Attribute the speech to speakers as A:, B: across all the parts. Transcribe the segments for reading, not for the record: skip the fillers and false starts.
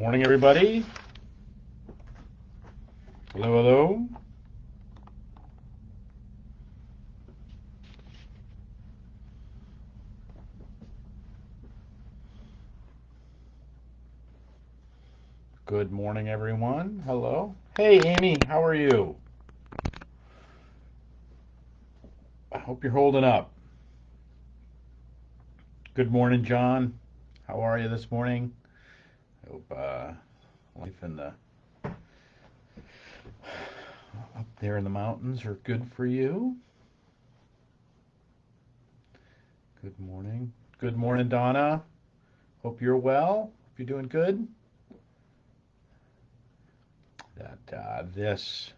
A: Morning, everybody. Hello, hello. Good morning, everyone. Hello. Hey, Amy, how are you? I hope you're holding up. Good morning, John. How are you this morning? Hope life in the up there in the mountains are good for you. Good morning. Good morning, Donna. Hope you're well. Hope you're doing good. That this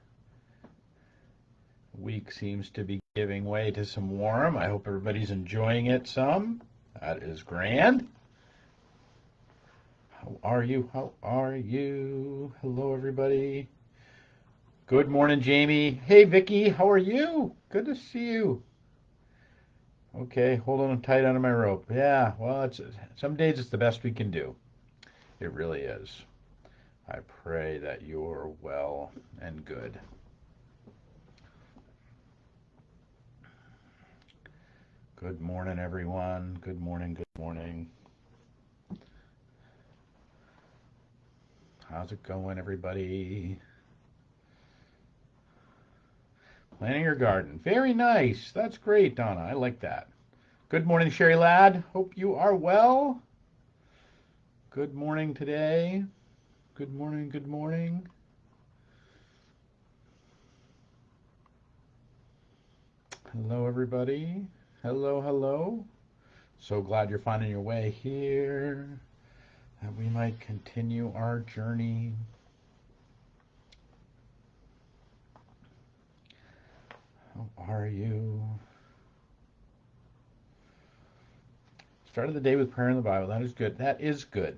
A: week seems to be giving way to some warm. I hope everybody's enjoying it some. That is grand. How are you? How are you? Hello, everybody. Good morning, Jamie. Hey, Vicky. How are you? Good to see you. Okay, holding on tight under my rope. Yeah, well, some days it's the best we can do. It really is. I pray that you're well and good. Good morning, everyone. Good morning, good morning. How's it going, everybody? Planting your garden. Very nice. That's great, Donna. I like that. Good morning, Sherry Ladd. Hope you are well. Good morning today. Good morning, good morning. Hello, everybody. Hello, hello. So glad you're finding your way here, that we might continue our journey. How are you? Started the day with prayer in the Bible. That is good. That is good.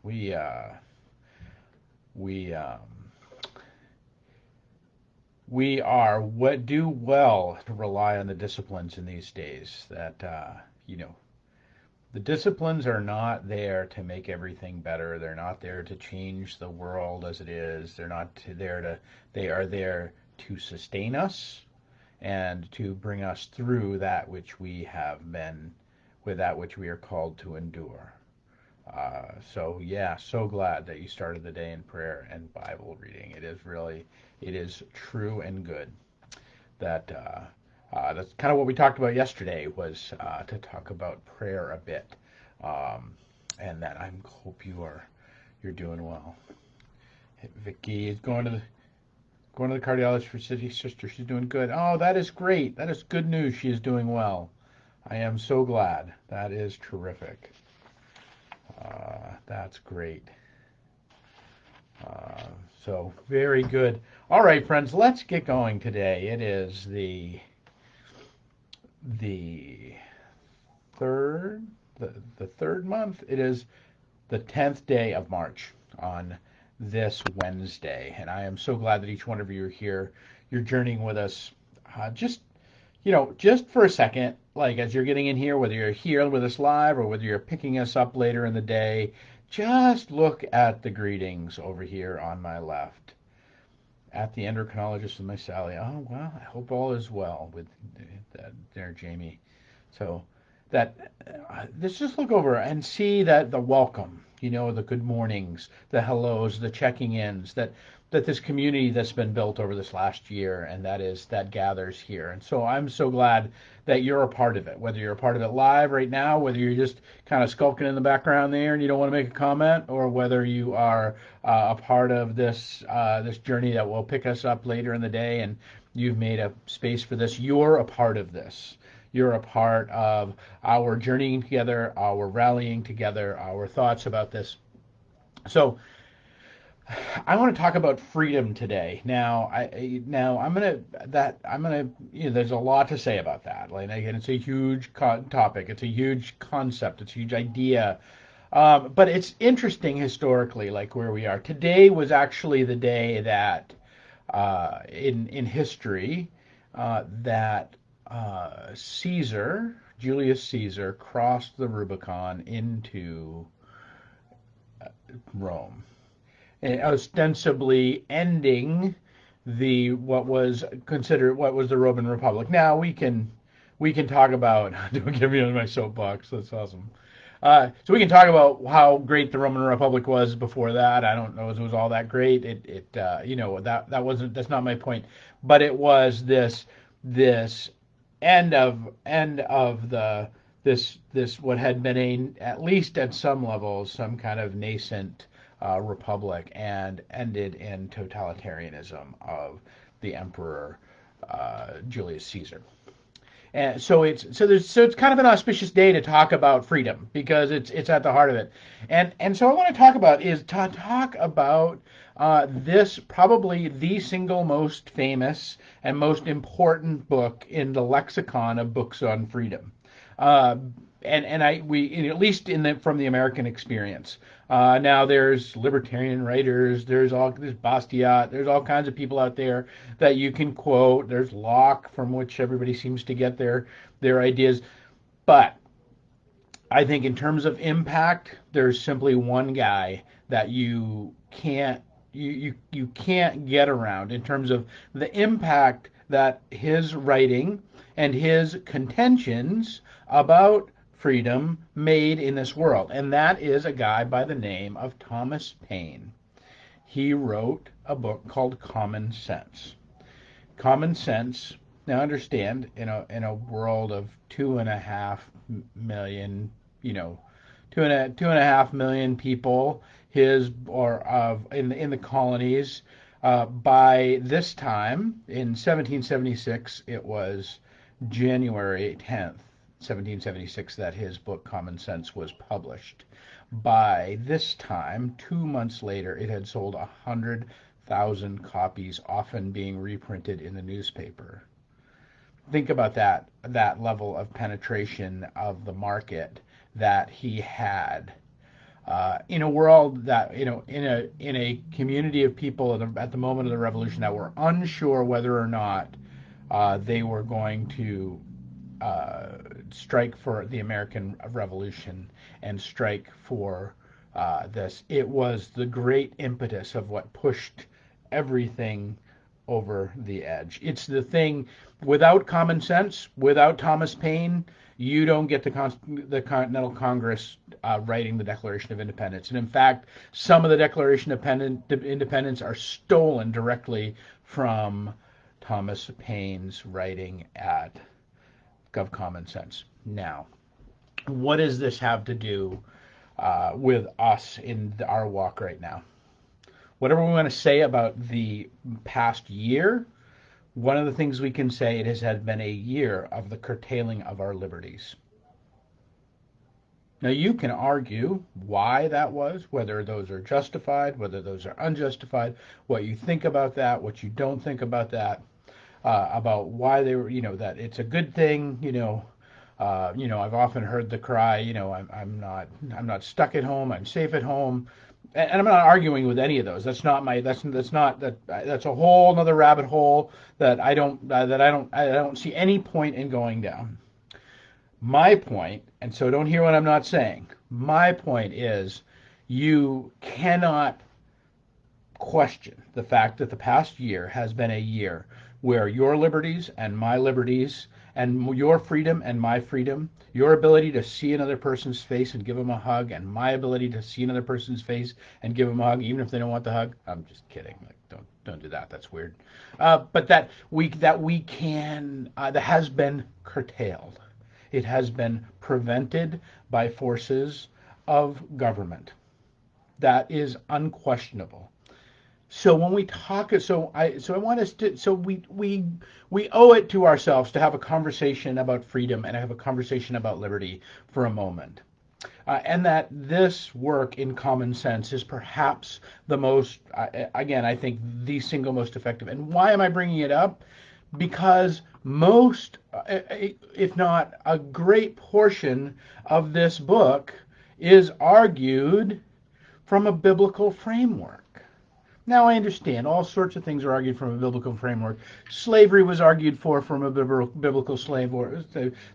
A: We are do well to rely on the disciplines in these days. That the disciplines are not there to make everything better. They're not there to change the world as it is. They're not there to. They are there to sustain us and to bring us through that which we have been, with that which we are called to endure. So yeah, so glad that you started the day in prayer and Bible reading. It is true and good. That's kind of what we talked about yesterday, was to talk about prayer a bit, and that I hope you're doing well. Vicky is going to the cardiologist for City Sister. She's doing good. Oh, that is great. That is good news. She is doing well. I am so glad. That is terrific. That's great. So very good. All right, friends, let's get going today. It is the third the third month. It is the 10th day of March on this Wednesday, and I am so glad that each one of you are here. You're journeying with us. Just for a second, like as you're getting in here, whether you're here with us live or whether you're picking us up later in the day, just look at the greetings over here on my left. At the endocrinologist with my Sally. Oh, well, I hope all is well with that there, Jamie. So let's just look over and see that the welcome, the good mornings, the hellos, the checking ins, that this community that's been built over this last year, and that gathers here. And so I'm so glad that you're a part of it, whether you're a part of it live right now, whether you're just kind of skulking in the background there and you don't want to make a comment, or whether you are a part of this journey that will pick us up later in the day and you've made a space for this. You're a part of this. You're a part of our journeying together, our rallying together, our thoughts about this. So I want to talk about freedom today. There's a lot to say about that. Like, again, it's a huge topic. It's a huge concept. It's a huge idea. But it's interesting historically, like where we are. Today was actually the day that, in history, that Julius Caesar, crossed the Rubicon into Rome. ostensibly ending the what was the Roman Republic. Now we can talk about. Don't get me on my soapbox. That's awesome. So we can talk about how great the Roman Republic was before that. I don't know if it was all that great. That wasn't that's not my point. But it was this end of the this what had been at least at some levels some kind of nascent republic, and ended in totalitarianism of the emperor Julius Caesar. And so it's kind of an auspicious day to talk about freedom because it's at the heart of it. And so I want to talk about this probably the single most famous and most important book in the lexicon of books on freedom. Uh, and I we at least from the American experience. Now there's libertarian writers, there's Bastiat, there's all kinds of people out there that you can quote. There's Locke, from which everybody seems to get their ideas. But I think in terms of impact, there's simply one guy that you can't get around in terms of the impact that his writing and his contentions about freedom made in this world. And that is a guy by the name of Thomas Paine. He wrote a book called Common Sense. Common Sense, now understand, in a world of 2.5 million, two and a half million people, his or of in the colonies. By this time, in 1776, it was January 10th, 1776, that his book Common Sense was published. By this time, 2 months later, it had sold 100,000 copies, often being reprinted in the newspaper. Think about that level of penetration of the market that he had, in a world that in a community of people at the moment of the revolution that were unsure whether or not they were going to strike for the American Revolution and strike for this. It was the great impetus of what pushed everything over the edge. It's the thing. Without Common Sense, without Thomas Paine, you don't get the Continental Congress writing the Declaration of Independence. And in fact, some of the Declaration of Independence are stolen directly from Thomas Paine's writing of Common Sense. Now, what does this have to do with us in our walk right now? Whatever we want to say about the past year, one of the things we can say, it has been a year of the curtailing of our liberties. Now, you can argue why that was, whether those are justified, whether those are unjustified, what you think about that, what you don't think about that, about why they were, that it's a good thing. I've often heard the cry, I'm not stuck at home, I'm safe at home. And I'm not arguing with any of those. That's a whole other rabbit hole that I don't see any point in going down. My point, and so don't hear what I'm not saying. My point is, you cannot question the fact that the past year has been a year where your liberties and my liberties, and your freedom and my freedom, your ability to see another person's face and give them a hug, and my ability to see another person's face and give them a hug, even if they don't want the hug. I'm just kidding. Like, don't do that. That's weird. But that has been curtailed. It has been prevented by forces of government. That is unquestionable. So when we talk, I want us to, we owe it to ourselves to have a conversation about freedom and have a conversation about liberty for a moment, and that this work in Common Sense is perhaps the most, again, I think the single most effective. And why am I bringing it up? Because most, if not a great portion of this book, is argued from a biblical framework. Now I understand all sorts of things are argued from a biblical framework. Slavery was argued for from a biblical slave work.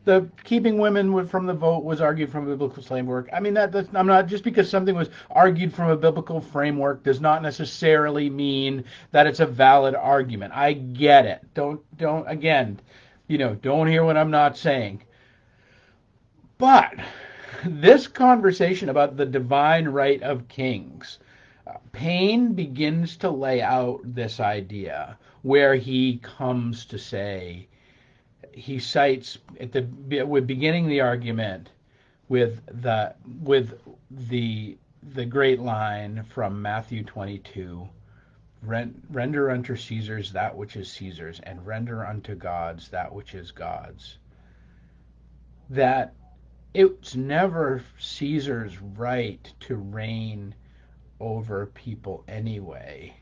A: The keeping women from the vote was argued from a biblical framework. I mean I'm not just because something was argued from a biblical framework does not necessarily mean that it's a valid argument. I get it. Don't again, don't hear what I'm not saying. But this conversation about the divine right of kings, Paine begins to lay out this idea where he comes to say, he cites at the beginning the argument with the great line from Matthew 22, render unto Caesar's that which is Caesar's, and render unto God's that which is God's. That it's never Caesar's right to reign over people anyway,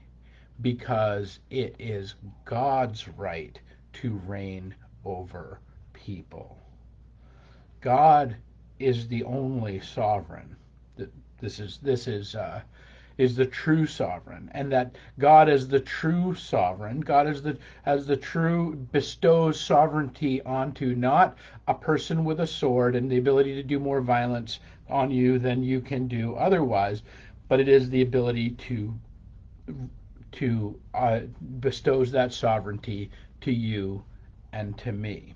A: because it is God's right to reign over people. God is the only sovereign. This is the true sovereign, and that God is the true sovereign. God is the true bestows sovereignty onto not a person with a sword and the ability to do more violence on you than you can do otherwise, but it is the ability to bestows that sovereignty to you and to me.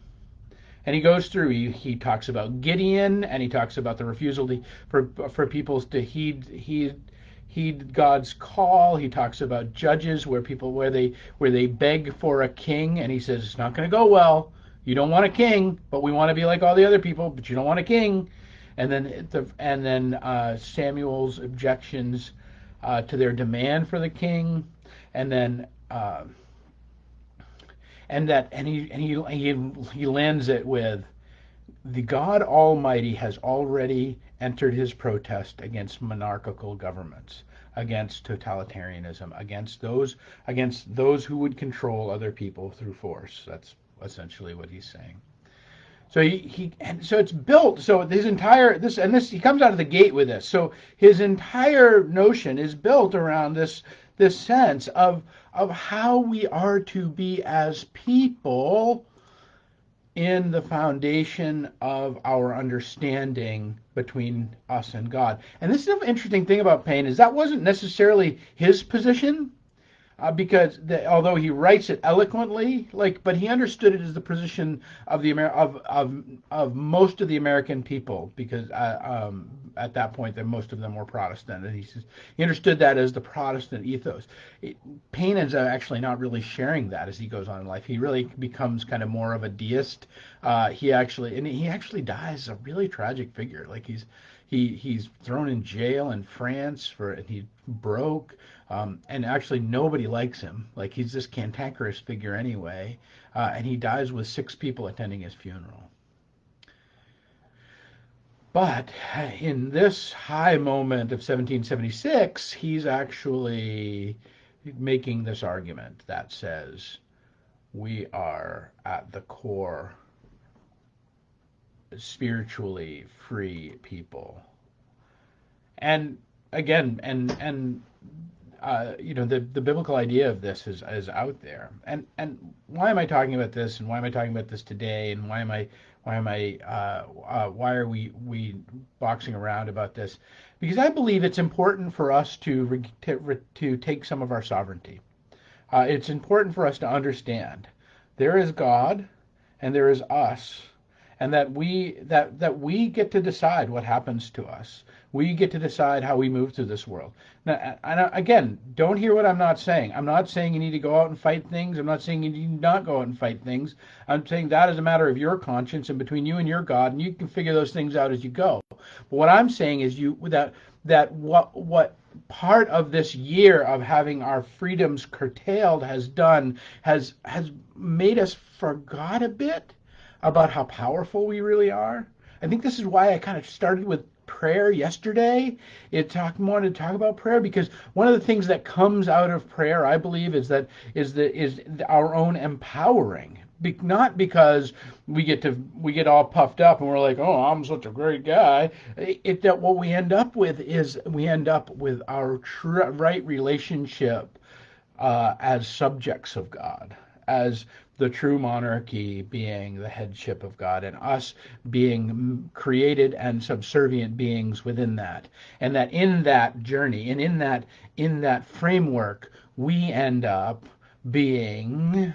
A: And he goes through. He talks about Gideon, and he talks about the refusal for people to heed God's call. He talks about Judges, where they beg for a king, and he says it's not going to go well. You don't want a king, but we want to be like all the other people, but you don't want a king. And then Samuel's objections to their demand for the king, and then he lands it with, the God Almighty has already entered his protest against monarchical governments, against totalitarianism, against those who would control other people through force. That's essentially what he's saying. So so it's built. So his entire he comes out of the gate with this. So his entire notion is built around this sense of how we are to be as people in the foundation of our understanding between us and God. And this is an interesting thing about Paine is that wasn't necessarily his position. Because although he writes it eloquently, but he understood it as the position of of most of the American people, because at that point, most of them were Protestant, and he understood that as the Protestant ethos. Paine is actually not really sharing that as he goes on in life. He really becomes kind of more of a deist. He actually dies a really tragic figure. He's thrown in jail in France and he broke. And actually nobody likes him. He's this cantankerous figure anyway. And he dies with 6 people attending his funeral. But in this high moment of 1776, he's actually making this argument that says we are at the core spiritually free people. And again, the biblical idea of this is out there. And why am I talking about this? And why am I talking about this today? And why are we boxing around about this? Because I believe it's important for us to take some of our sovereignty. It's important for us to understand there is God and there is us, and that we get to decide what happens to us. We get to decide how we move through this world. Now, again, don't hear what I'm not saying. I'm not saying you need to go out and fight things. I'm not saying you need not go out and fight things. I'm saying that is a matter of your conscience and between you and your God, and you can figure those things out as you go. But what I'm saying is what part of this year of having our freedoms curtailed has made us forgot a bit about how powerful we really are. I think this is why I kind of started with prayer yesterday. Wanted to talk about prayer because one of the things that comes out of prayer, I believe, is our own empowering. Not because we get all puffed up and we're like, oh, I'm such a great guy. That what we end up with is our right relationship as subjects of God, as the true monarchy being the headship of God, and us being created and subservient beings within that, and that in that journey and in that framework we end up being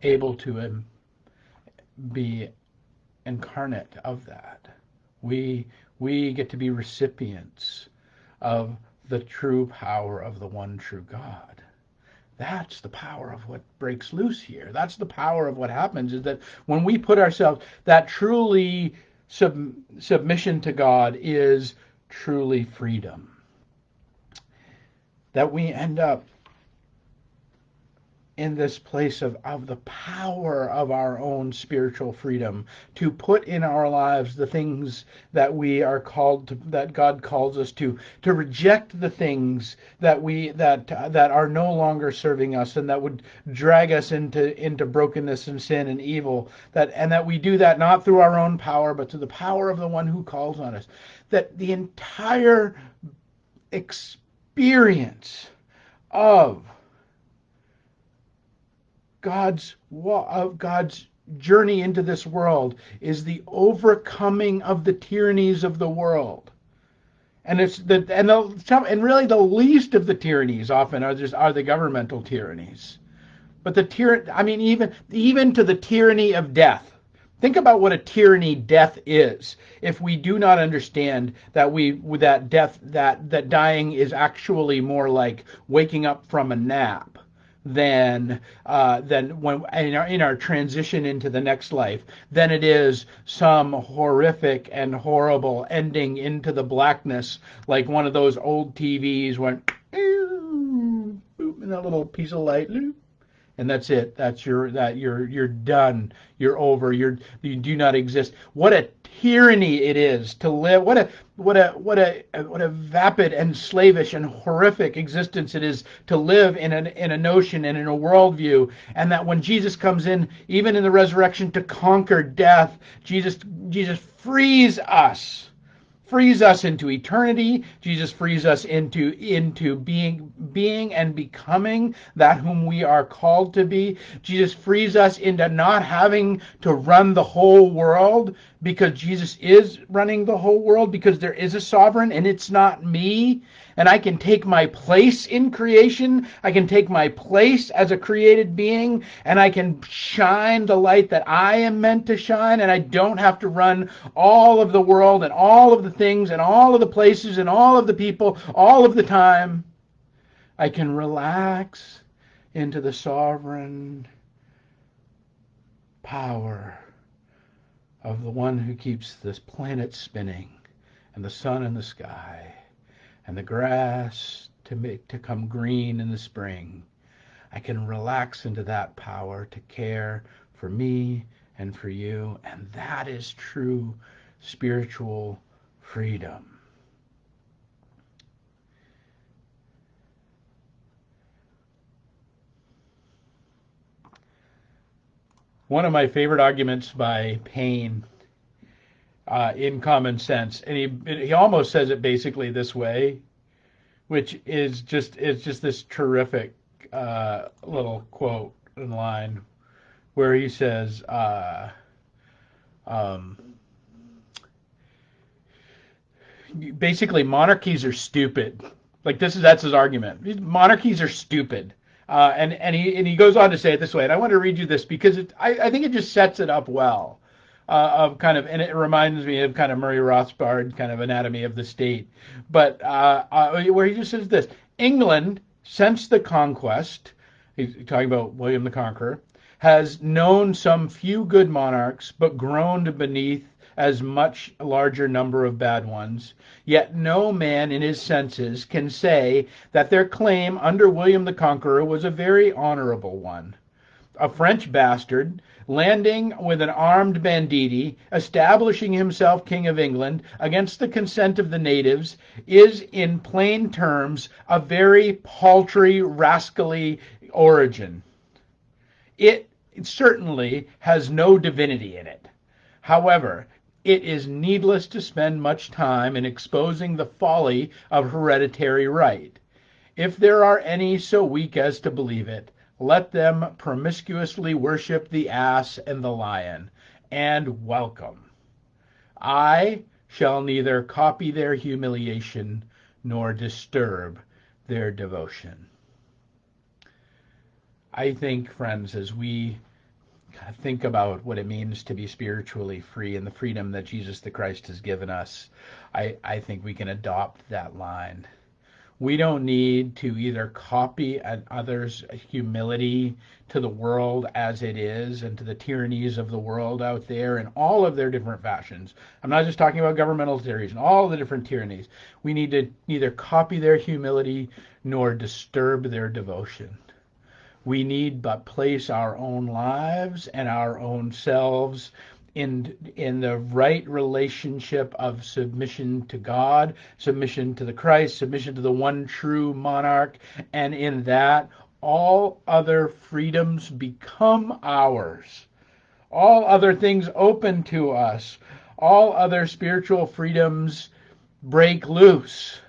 A: able to be incarnate of that. We get to be recipients of the true power of the one true God. That's the power of what breaks loose here. That's the power of what happens, is that when we put ourselves, that truly submission to God is truly freedom. That we end up in this place of the power of our own spiritual freedom to put in our lives the things that we are called to, that God calls us to reject the things that are no longer serving us and that would drag us into brokenness and sin and evil, that we do that not through our own power but through the power of the one who calls on us. That the entire experience of God's journey into this world is the overcoming of the tyrannies of the world, and really the least of the tyrannies often are the governmental tyrannies, but even to the tyranny of death. Think about what a tyranny death is. If we do not understand that dying is actually more like waking up from a nap than when in our transition into the next life, than it is some horrific and horrible ending into the blackness, like one of those old TVs went boop, and that little piece of light, and that's it. You're done. You're over. You do not exist. What a tyranny it is to live. What a vapid and slavish and horrific existence it is to live in a notion and in a worldview. And that when Jesus comes in, even in the resurrection, to conquer death, Jesus frees us into eternity. Jesus frees us into being and becoming that whom we are called to be. Jesus frees us into not having to run the whole world, because Jesus is running the whole world, because there is a sovereign and it's not me. And I can take my place in creation. I can take my place as a created being, and I can shine the light that I am meant to shine, and I don't have to run all of the world and all of the things and all of the places and all of the people all of the time. I can relax into the sovereign power of the one who keeps this planet spinning, and the sun in the sky, and the grass to come green in the spring. I can relax into that power to care for me and for you, and that is true spiritual freedom. One of my favorite arguments by Paine in Common Sense, and he almost says it basically this way, which is just this terrific little quote and line where he says, basically, monarchies are stupid. That's his argument. Monarchies are stupid. And he goes on to say it this way, and I want to read you this because I think it just sets it up well. And it reminds me of kind of Murray Rothbard, kind of Anatomy of the State, but where he just says this: England, since the conquest, he's talking about William the Conqueror, has known some few good monarchs, but groaned beneath as much larger number of bad ones. Yet no man in his senses can say that their claim under William the Conqueror was a very honorable one. A French bastard, landing with an armed banditti, establishing himself King of England against the consent of the natives, is in plain terms a very paltry, rascally origin. It certainly has no divinity in it. However, it is needless to spend much time in exposing the folly of hereditary right. If there are any so weak as to believe it, let them promiscuously worship the ass and the lion, and welcome. I shall neither copy their humiliation nor disturb their devotion. I think, friends, as we think about what it means to be spiritually free and the freedom that Jesus the Christ has given us, I think we can adopt that line. We don't need to either copy others' humility to the world as it is and to the tyrannies of the world out there in all of their different fashions. I'm not just talking about governmental tyrannies and all the different tyrannies. We need to neither copy their humility nor disturb their devotion. We need but place our own lives and our own selves in the right relationship of submission to God, submission to the Christ, submission to the one true monarch, and in that all other freedoms become ours. All other things open to us. All other spiritual freedoms break loose.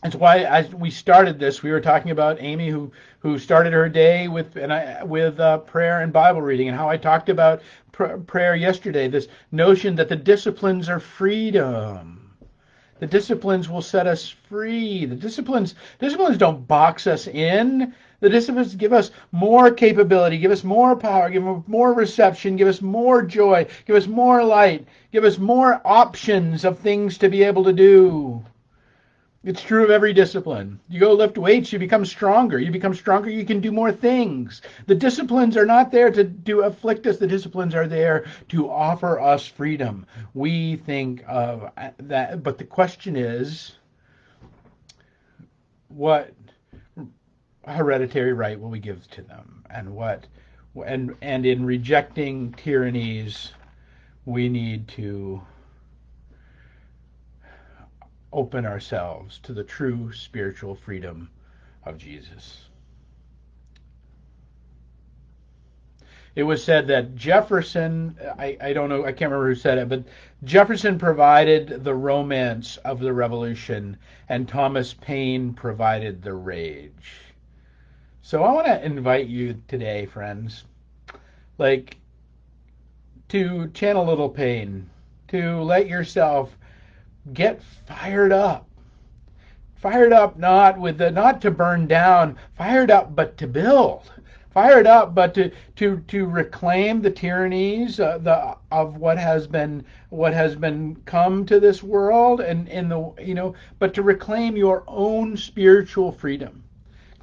A: That's why, as we started this, we were talking about Amy, who started her day with prayer and Bible reading, and how I talked about prayer yesterday. This notion that the disciplines are freedom. The disciplines will set us free. The disciplines don't box us in. The disciplines give us more capability, give us more power, give us more reception, give us more joy, give us more light, give us more options of things to be able to do. It's true of every discipline. You go lift weights, you become stronger. You become stronger, you can do more things. The disciplines are not there to afflict us. The disciplines are there to offer us freedom. We think of that, but the question is, what hereditary right will we give to them? And in rejecting tyrannies, we need to open ourselves to the true spiritual freedom of Jesus. It was said that Jefferson, I don't know, I can't remember who said it, but Jefferson provided the romance of the revolution and Thomas Paine provided the rage. So I want to invite you today, friends, like, to channel a little pain, to let yourself get fired up. Fired up not to burn down, fired up but to build. Fired up but to reclaim the tyrannies of what has been come to this world, and but to reclaim your own spiritual freedom.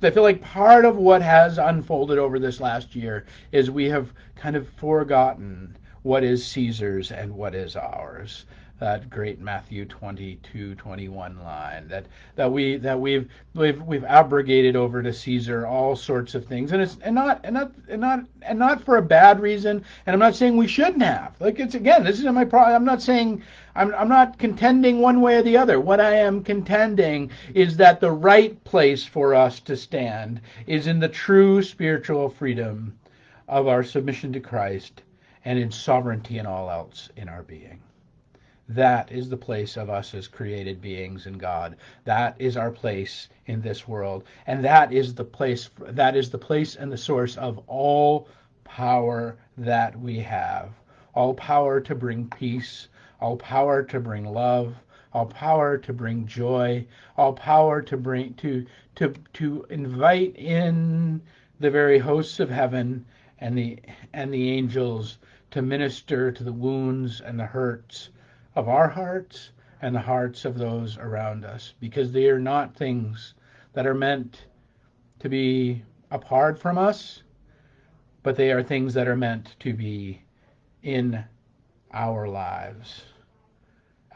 A: I feel like part of what has unfolded over this last year is we have kind of forgotten what is Caesar's and what is ours. That great Matthew 22:21 line that we've abrogated over to Caesar all sorts of things, and not for a bad reason. And I'm not saying we shouldn't have. Like, it's, again, this isn't my problem. I'm not saying I'm not contending one way or the other. What I am contending is that the right place for us to stand is in the true spiritual freedom of our submission to Christ and in sovereignty in all else in our being. That is the place of us as created beings in God. That is our place in this world. And that is the place and the source of all power that we have. All power to bring peace, all power to bring love, all power to bring joy, all power to invite in the very hosts of heaven and the angels to minister to the wounds and the hurts of our hearts and the hearts of those around us, because they are not things that are meant to be apart from us, but they are things that are meant to be in our lives,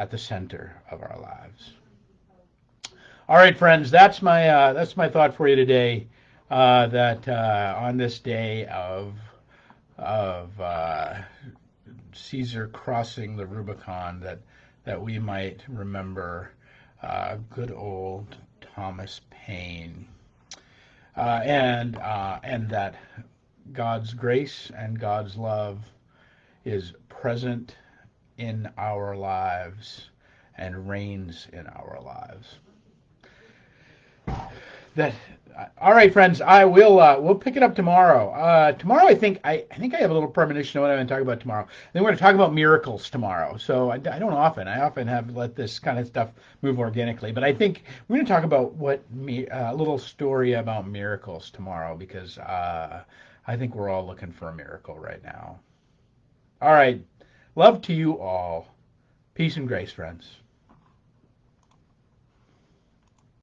A: at the center of our lives. All right, friends, that's my thought for you today. That on this day of Caesar crossing the Rubicon, that we might remember good old Thomas Paine, and that God's grace and God's love is present in our lives and reigns in our lives. that all right, friends. I will. We'll pick it up tomorrow. Tomorrow, I think I have a little premonition of what I'm going to talk about tomorrow. I think we're going to talk about miracles tomorrow. So I don't often. I often have let this kind of stuff move organically, but I think we're going to talk about a little story about miracles tomorrow because I think we're all looking for a miracle right now. All right. Love to you all. Peace and grace, friends.